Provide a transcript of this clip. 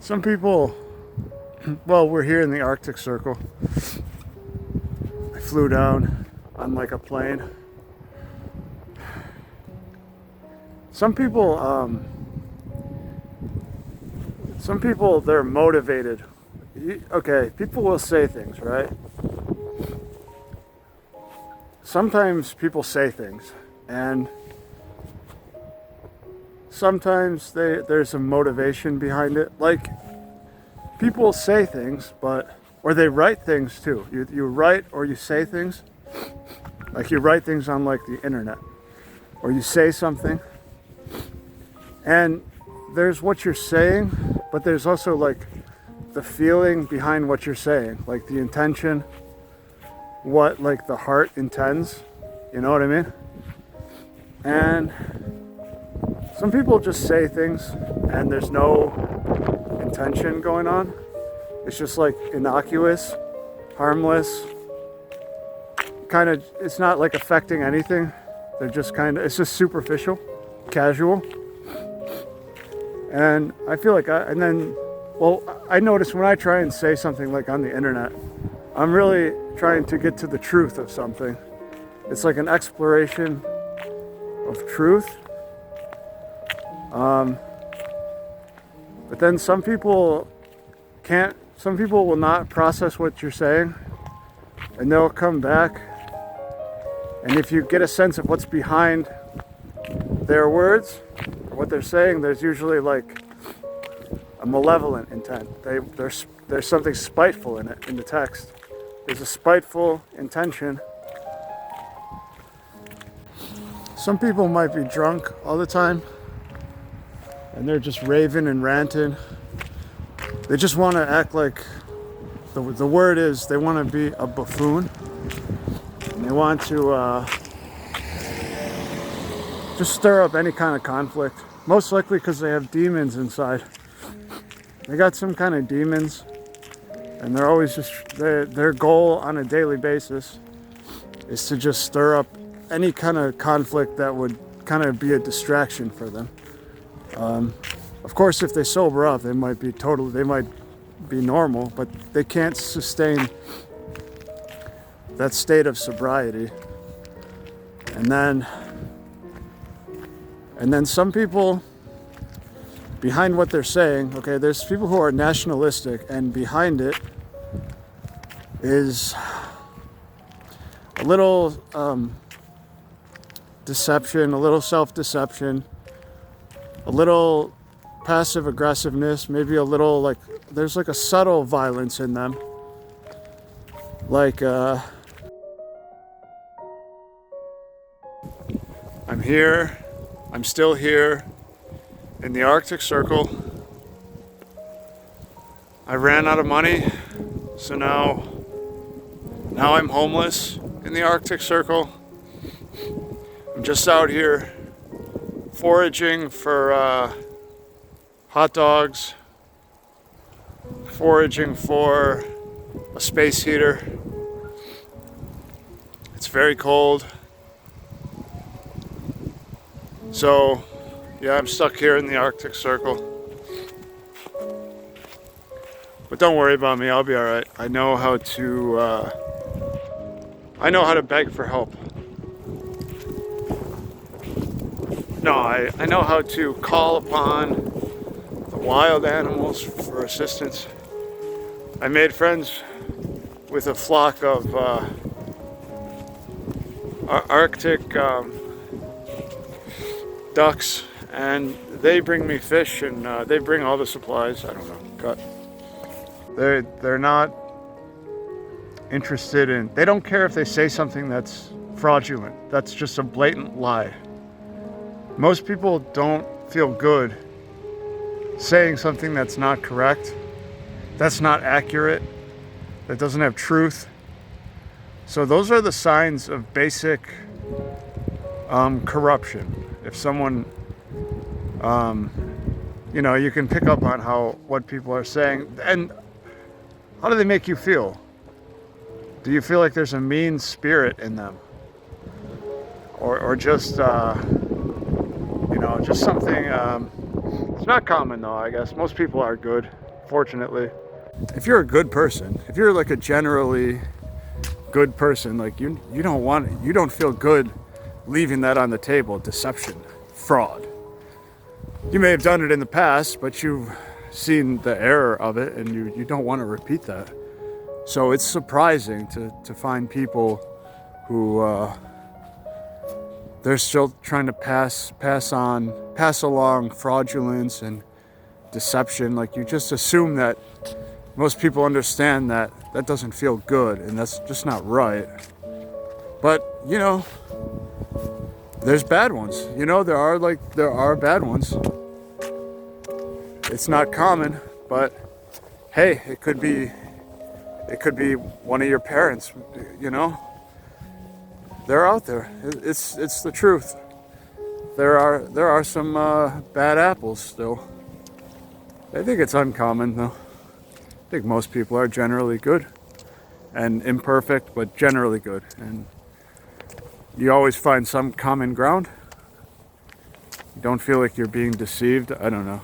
Some people, well, we're here in the Arctic Circle. I flew down on like a plane. Some people, they're motivated. Okay, people will say things, right? Sometimes people say things, and sometimes there's a motivation behind it. Like, people say things, or they write things too. You write or you say things. Like, you write things on like the internet, or you say something, and there's what you're saying, but there's also like the feeling behind what you're saying, like the intention, what like the heart intends, you know what I mean? And some people just say things and there's no intention going on. It's just like innocuous, harmless, kind of, it's not like affecting anything. They're just kind of, it's just superficial, casual. And I feel like I notice when I try and say something like on the internet, I'm really trying to get to the truth of something. It's like an exploration of truth. But then some people will not process what you're saying, and they'll come back. And if you get a sense of what's behind their words, or what they're saying, there's usually like a malevolent intent. There's something spiteful in it, in the text. There's a spiteful intention. Some people might be drunk all the time, and they're just raving and ranting. They just want to act like, the word is, they want to be a buffoon. And they want to just stir up any kind of conflict. Most likely because they have demons inside. They got some kind of demons, and they're always just, their goal on a daily basis is to just stir up any kind of conflict that would kind of be a distraction for them. Of course, if they sober up, they might be normal, but they can't sustain that state of sobriety. And then some people, behind what they're saying, okay, there's people who are nationalistic, and behind it is a little deception, a little self-deception, a little passive aggressiveness, maybe a little like, there's like a subtle violence in them. Like, I'm still here in the Arctic Circle. I ran out of money, so now I'm homeless in the Arctic Circle. I'm just out here foraging for hot dogs, foraging for a space heater. It's very cold. So, yeah, I'm stuck here in the Arctic Circle. But don't worry about me, I'll be alright. I know how to beg for help. No, I know how to call upon the wild animals for assistance. I made friends with a flock of Arctic ducks, and they bring me fish, and they bring all the supplies. I don't know, cut. They're not interested in, they don't care if they say something that's fraudulent, that's just a blatant lie. Most people don't feel good saying something that's not correct, that's not accurate, that doesn't have truth. So those are the signs of basic corruption. If someone, you can pick up on what people are saying. And how do they make you feel? Do you feel like there's a mean spirit in them? Or just, just something, it's not common though, I guess. Most people are good, fortunately. If you're a good person, if you're like a generally good person, like you don't feel good leaving that on the table. Deception, fraud. You may have done it in the past, but you've seen the error of it, and you don't want to repeat that. So it's surprising to find people who they're still trying to pass along fraudulence and deception. Like, you just assume that most people understand that that doesn't feel good, and that's just not right. But you know, there's bad ones. You know, there are bad ones. It's not common, but hey, it could be one of your parents. You know, they're out there. It's the truth. There are some bad apples still. I think it's uncommon though. I think most people are generally good and imperfect, but generally good. And you always find some common ground. You don't feel like you're being deceived. I don't know.